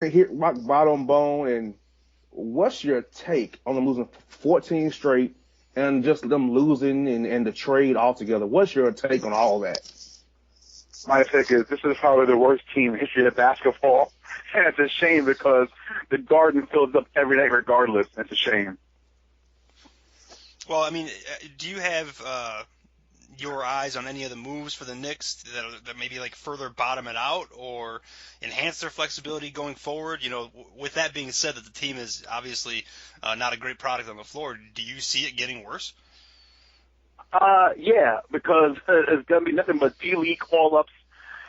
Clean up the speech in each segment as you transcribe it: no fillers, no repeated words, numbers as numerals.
Hit rock bottom bone, and what's your take on them losing 14 straight and just them losing and the trade altogether? What's your take on all that? My take is this is probably the worst team in history of basketball, and it's a shame because the Garden fills up every night regardless. It's a shame. Well, I mean, do you have your eyes on any of the moves for the Knicks that maybe like further bottom it out or enhance their flexibility going forward? With that being said, that the team is obviously not a great product on the floor, do you see it getting worse? Yeah, because it's gonna be nothing but D-League call-ups,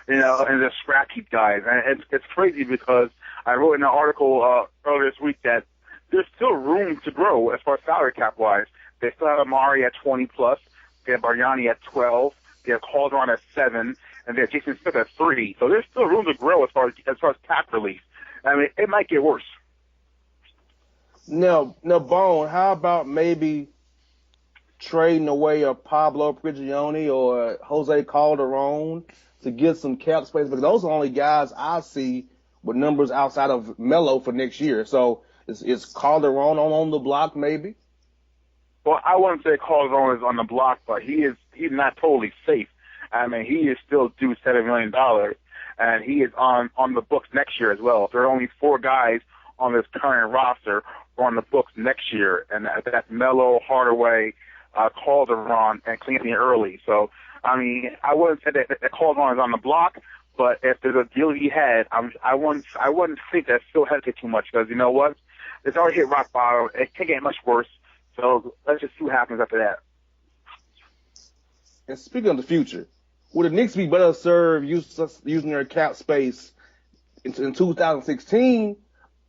and the scrap heap guys. And it's crazy because I wrote in an article earlier this week that there's still room to grow as far as salary cap wise. They still have Amari at 20 plus. They have Bargnani at 12. They have Calderon at 7, and they have Jason Smith at 3. So there's still room to grow as far as cap relief. I mean, it might get worse. Now, Bone, how about maybe trading away a Pablo Prigioni or Jose Calderon to get some cap space? Because those are the only guys I see with numbers outside of Melo for next year. So is Calderon on the block maybe? Well, I wouldn't say Calderon is on the block, but he's not totally safe. I mean, he is still due $7 million, and he is on the books next year as well. There are only 4 guys on this current roster who are on the books next year, and that's Melo, Hardaway, Calderon, and Cleanthony Early. So, I mean, I wouldn't say that Calderon is on the block, but if there's a deal he had, I wouldn't think that Phil hesitate too much because you know what? It's already hit rock bottom. It can't get much worse. So let's just see what happens after that. And speaking of the future, would the Knicks be better served using their cap space in 2016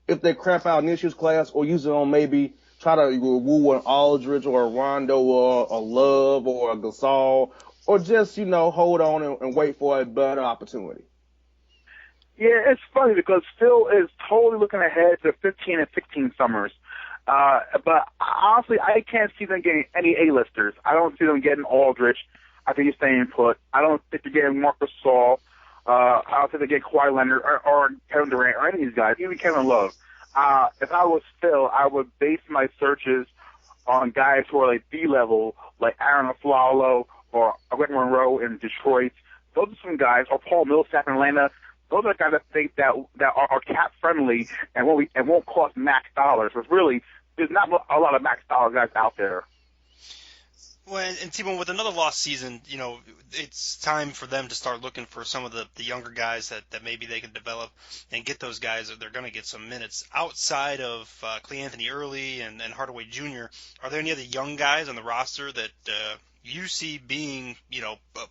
if they crap out this year's class, or use it on maybe try to woo an Aldridge or a Rondo or a Love or a Gasol, or just, hold on and wait for a better opportunity? Yeah, it's funny because Phil is totally looking ahead to 15 and 16 summers. But honestly, I can't see them getting any A-listers. I don't see them getting Aldridge. I think he's staying put. I don't think they're getting Marcus Gasol. I don't think they get Kawhi Leonard or Kevin Durant or any of these guys, even Kevin Love. If I was Phil, I would base my searches on guys who are like B-level, like Aaron Aflalo or Rick Monroe in Detroit. Those are some guys, or Paul Millsap in Atlanta. Those are guys I think that are cap friendly and won't cost max dollars. Because really, there's not a lot of max dollar guys out there. Well, and T-Bone, with another lost season, it's time for them to start looking for some of the younger guys that maybe they can develop and get those guys that they're going to get some minutes. Outside of Cleanthony Early and Hardaway Jr., are there any other young guys on the roster that you see being,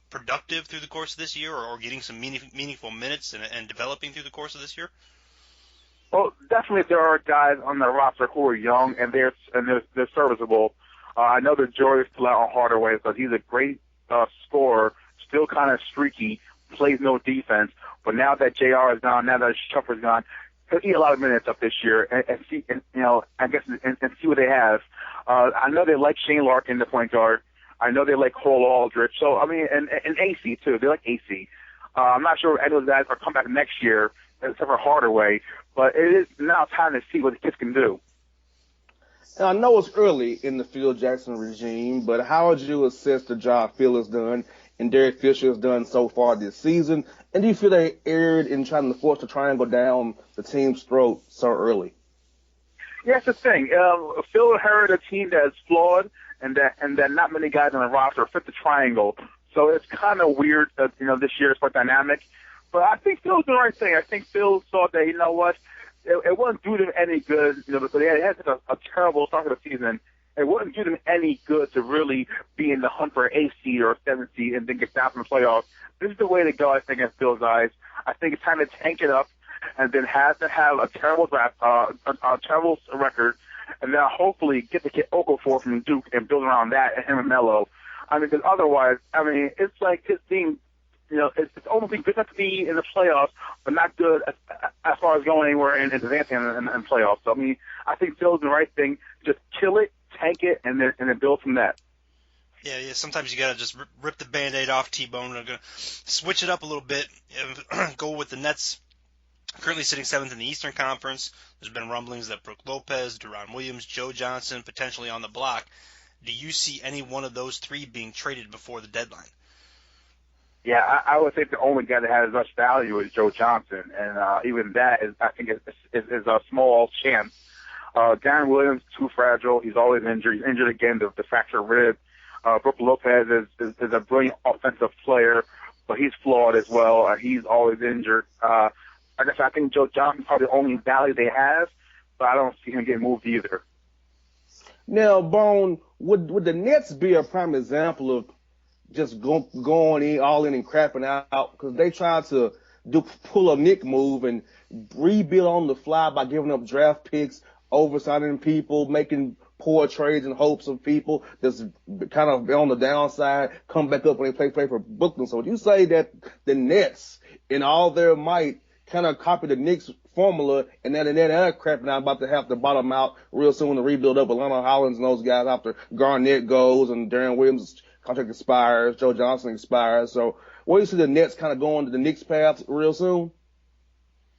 productive through the course of this year or getting some meaningful minutes and developing through the course of this year? Well, definitely there are guys on the roster who are young and they're serviceable. I know that Joy is still out on Hardaway because he's a great scorer, still kind of streaky, plays no defense. But now that JR is gone, now that Shumpert's gone, he'll eat a lot of minutes up this year and see, I guess, and see what they have. I know they like Shane Larkin, the point guard. I know they like Cole Aldrich. So, I mean, and AC, too. They like AC. I'm not sure if any of those guys are come back next year, except for Hardaway. But it is now time to see what the kids can do. And I know it's early in the Phil Jackson regime, but how would you assess the job Phil has done and Derek Fisher has done so far this season? And do you feel they erred in trying to force the triangle down the team's throat so early? Yeah, that's the thing. Phil inherited a team that is flawed and that not many guys on the roster fit the triangle. So it's kind of weird that, this year is quite dynamic. But I think Phil's doing the right thing. I think Phil saw that, you know what, it wouldn't do them any good, because they had such a terrible start to the season. It wouldn't do them any good to really be in the hunt for an 8 seed or a 7 seed and then get down from the playoffs. This is the way to go, I think, in Phil's eyes. I think it's time to tank it up and then have a terrible draft, a terrible record, and then hopefully get the kid Okafor from Duke and build around that and him and Melo. I mean, because otherwise, I mean, it's like his team. It's almost good enough to be in the playoffs, but not good as far as going anywhere and advancing in playoffs. So, I mean, I think Phil's the right thing. Just kill it, tank it, and then build from that. Yeah. Sometimes you got to just rip the Band-Aid off, T-Bone. I'm going to switch it up a little bit and go with the Nets Currently sitting 7th in the Eastern Conference. There's been rumblings that Brook Lopez, Deron Williams, Joe Johnson potentially on the block. Do you see any one of those three being traded before the deadline? Yeah, I would think the only guy that has as much value is Joe Johnson, and even that is, I think, is a small chance. Darren Williams, too fragile. He's always injured. He's injured again, the fractured rib. Brook Lopez is a brilliant offensive player, but he's flawed as well. He's always injured. I guess I think Joe Johnson's probably the only value they have, but I don't see him getting moved either. Now, Bone, would the Nets be a prime example of just going in all in and crapping out? Because they tried to pull a Nick move and rebuild on the fly by giving up draft picks, oversigning people, making poor trades in hopes of people that's kind of on the downside come back up when they play for Brooklyn. So would you say that the Nets, in all their might, kind of copied the Knicks formula, and then they're crapping out, about to have to bottom out real soon to rebuild up Atlanta Hollins and those guys after Garnett goes and Darren Williams' contract expires, Joe Johnson expires. So where do you see the Nets kind of going to the Knicks path real soon?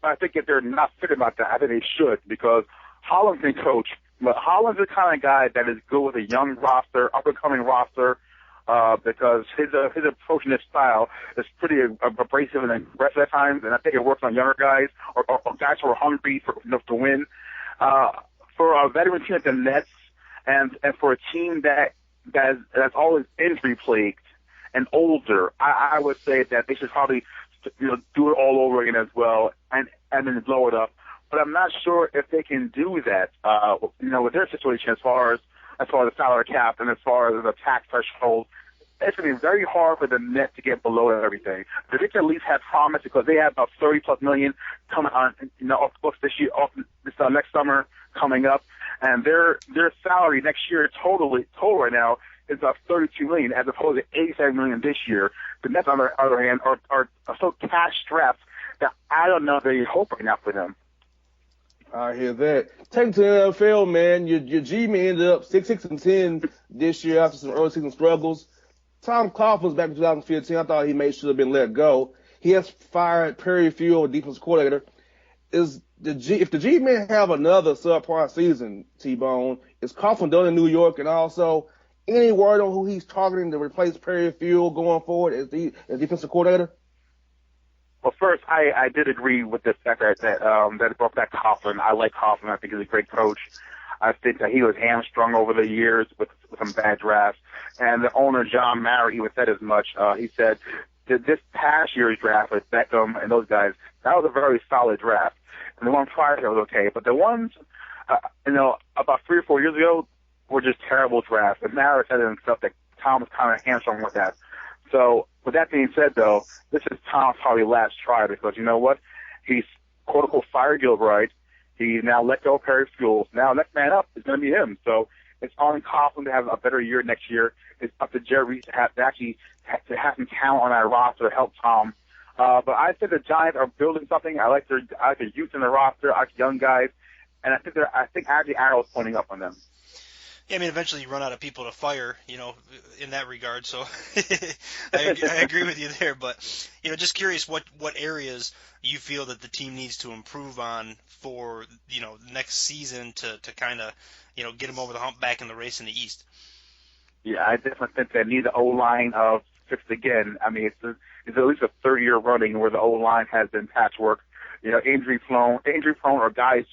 I think if they're not thinking about that, I think they should, because Hollins can coach. But Hollins is the kind of guy that is good with a young roster, up-and-coming roster, because his approach and his style is pretty abrasive and aggressive at times, and I think it works on younger guys or guys who are hungry to win. For a veteran team like the Nets, and for a team that's always injury plagued and older, I would say that they should probably do it all over again as well, and then blow it up. But I'm not sure if they can do that, with their situation as far as the salary cap and as far as the tax threshold. It's going to be very hard for the Nets to get below everything. The Knicks at least have promise, because they have about $30+ million coming on, off the books this year, this next summer coming up, and their salary next year total right now is about $32 million as opposed to $87 million this year. The Nets, on the other hand, are so cash strapped that I don't know if they hope right now for them. I hear that. Take it to the NFL, man. Your G-Man ended up 6-10 this year after some early season struggles. Tom Coughlin's back in 2015. I thought he should have been let go. He has fired Perry Field, defensive coordinator. If the G-Man have another subpar season, T-Bone, is Coughlin done in New York? And also, any word on who he's targeting to replace Perry Field going forward as defensive coordinator? Well, first, I did agree with the fact that brought back Coughlin. I like Coughlin. I think he's a great coach. I think that he was hamstrung over the years with some bad drafts. And the owner, John Mara, even said as much. He said that this past year's draft with Beckham and those guys, that was a very solid draft. And the one prior to that was okay. But the ones, about 3 or 4 years ago were just terrible drafts. And Mara said himself that Tom was kind of hamstrung with that. So with that being said, though, this is Tom's probably last try, because you know what? He's quote-unquote fired Gilbride. He now let go of Perry Fields. Now next man up is going to be him. So it's on Coughlin to have a better year next year. It's up to Jerry to have some talent on that roster to help Tom. But I think the Giants are building something. I like their youth in the roster. I like young guys, and I think actually arrow's pointing up on them. Yeah, I mean, eventually you run out of people to fire, in that regard. So I agree with you there. But, just curious what areas you feel that the team needs to improve on for, next season to kind of, get them over the hump back in the race in the East. Yeah, I definitely think they need the O-line fixed again. I mean, it's at least a third year running where the O-line has been patchwork. Injury prone or guys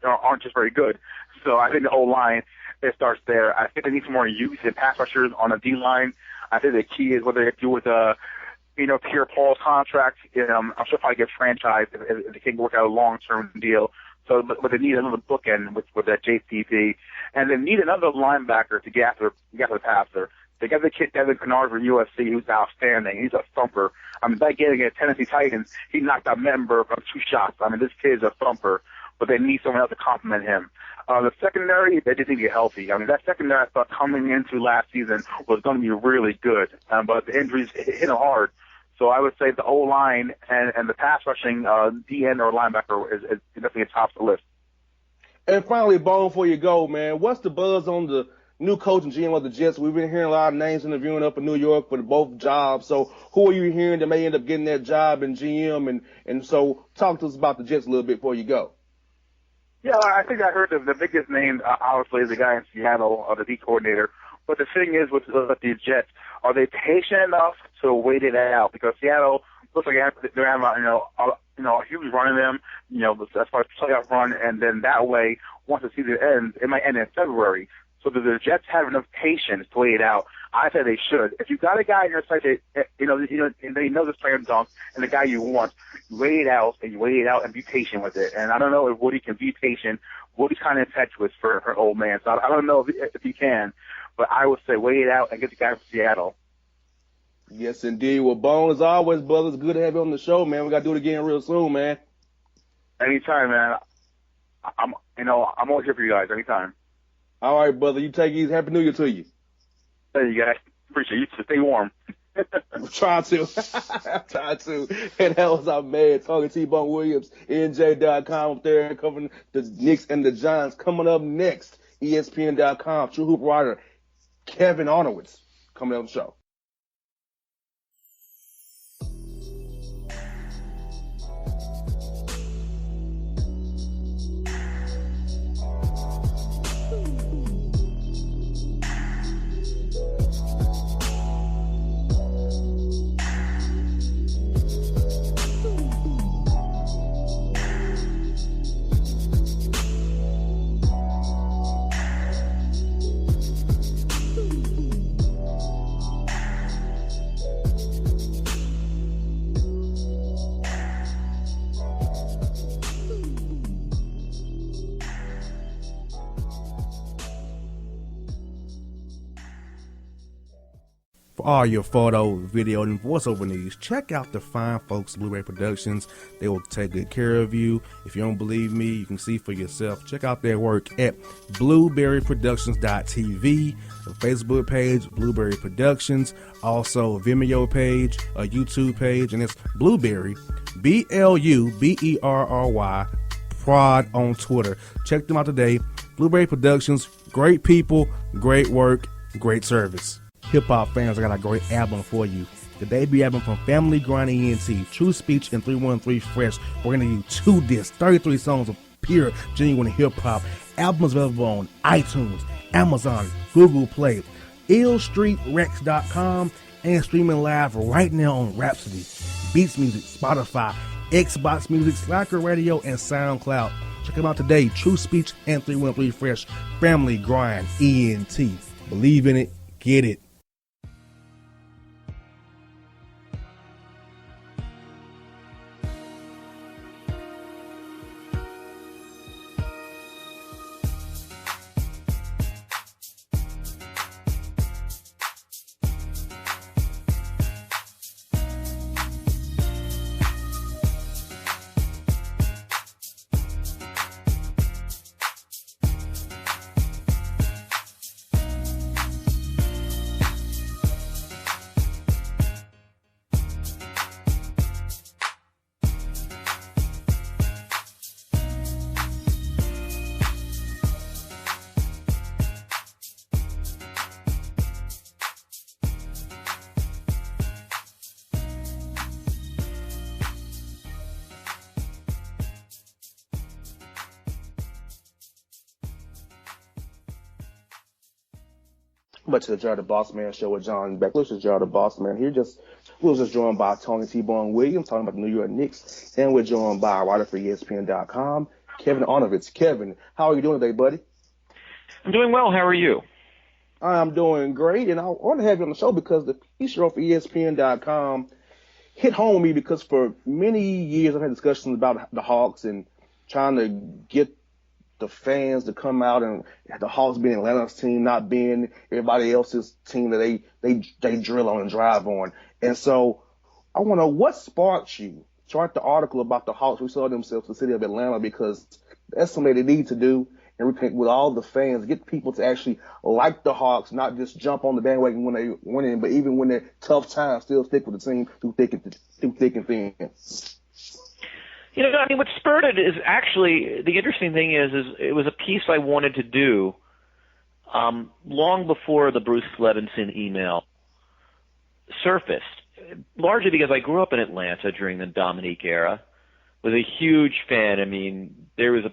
aren't just very good. So I think the O-line, it starts there. I think they need some more youth and pass rushers on the D-line. I think the key is whether they do with Pierre Paul's contract. I'm sure probably get franchised if they can work out a long-term deal. So, but they need another bookend with that JCP, and they need another linebacker to get after the passer. They got the kid Devin Kennard from USC, who's outstanding. He's a thumper. I mean, by getting at Tennessee Titans, he knocked out Member from 2 shots. I mean, this kid is a thumper, but they need someone else to complement him. The secondary, they just need to get healthy. I mean, that secondary I thought coming into last season was going to be really good, but the injuries hit them hard. So I would say the O-line and the pass rushing DN or linebacker is definitely atop the list. And finally, Bone, before you go, man, what's the buzz on the new coach and GM of the Jets. We've been hearing a lot of names interviewing up in New York for both jobs. So who are you hearing that may end up getting that job in GM? And so talk to us about the Jets a little bit before you go. Yeah, I think I heard the biggest name, obviously, is the guy in Seattle, the D coordinator. But the thing is with the Jets, are they patient enough to wait it out? Because Seattle looks like they're having a huge run in them, as far as playoff run, and then that way, once the season ends, it might end in February. So do the Jets have enough patience to wait it out? I say they should. If you got a guy in your side that and they know the slam dunk and the guy you want, you wait it out and be patient with it. And I don't know if Woody can be patient. Woody's kind of impetuous for her old man, so I don't know if he can. But I would say wait it out and get the guy from Seattle. Yes, indeed. Well, Bone, as always, brother, it's good to have you on the show, man. We got to do it again real soon, man. Anytime, man. I'm always here for you guys. Anytime. All right, brother. You take it easy. Happy New Year to you. Thank you, guys. Appreciate you. Stay warm. I'm trying to. I'm trying to. And that was our man, talking T-Bone Williams, NJ.com up there, covering the Knicks and the Giants. Coming up next, ESPN.com, True Hoop writer Kevin Arnowitz coming on the show. For all your photo, video, and voiceover needs, check out the fine folks at Blueberry Productions. They will take good care of you. If you don't believe me, you can see for yourself. Check out their work at blueberryproductions.tv, the Facebook page, Blueberry Productions, also a Vimeo page, a YouTube page, and it's Blueberry, BLUBERRY, Prod on Twitter. Check them out today. Blueberry Productions, great people, great work, great service. Hip-hop fans, I got a great album for you. The debut album from Family Grind ENT, True Speech and 313 Fresh. We're going to give you 2 discs, 33 songs of pure, genuine hip-hop. Albums available on iTunes, Amazon, Google Play, illstreetrex.com, and streaming live right now on Rhapsody, Beats Music, Spotify, Xbox Music, Slacker Radio, and SoundCloud. Check them out today. True Speech and 313 Fresh. Family Grind ENT. Believe in it. Get it. But to the JR The Bossman Show with John Beck. This is JR The Bossman here. We was just joined by Tony T-Bone Williams talking about the New York Knicks, and we're joined by a writer for ESPN.com, Kevin Arnowitz. Kevin, how are you doing today, buddy? I'm doing well. How are you? I'm doing great, and I want to have you on the show because the piece you wrote for ESPN.com hit home with me because for many years I've had discussions about the Hawks and trying to get the fans to come out, and the Hawks being Atlanta's team, not being everybody else's team that they drill on and drive on. And so I want to know what sparked you to write the article about the Hawks reselling themselves to the city of Atlanta, because that's something they need to do and reconnect with all the fans, get people to actually like the Hawks, not just jump on the bandwagon when they winning, but even when they're tough times, still stick with the team through thick and thin. You know, I mean, what spurred it is actually, the interesting thing is it was a piece I wanted to do long before the Bruce Levinson email surfaced, largely because I grew up in Atlanta during the Dominique era, was a huge fan. I mean, there was a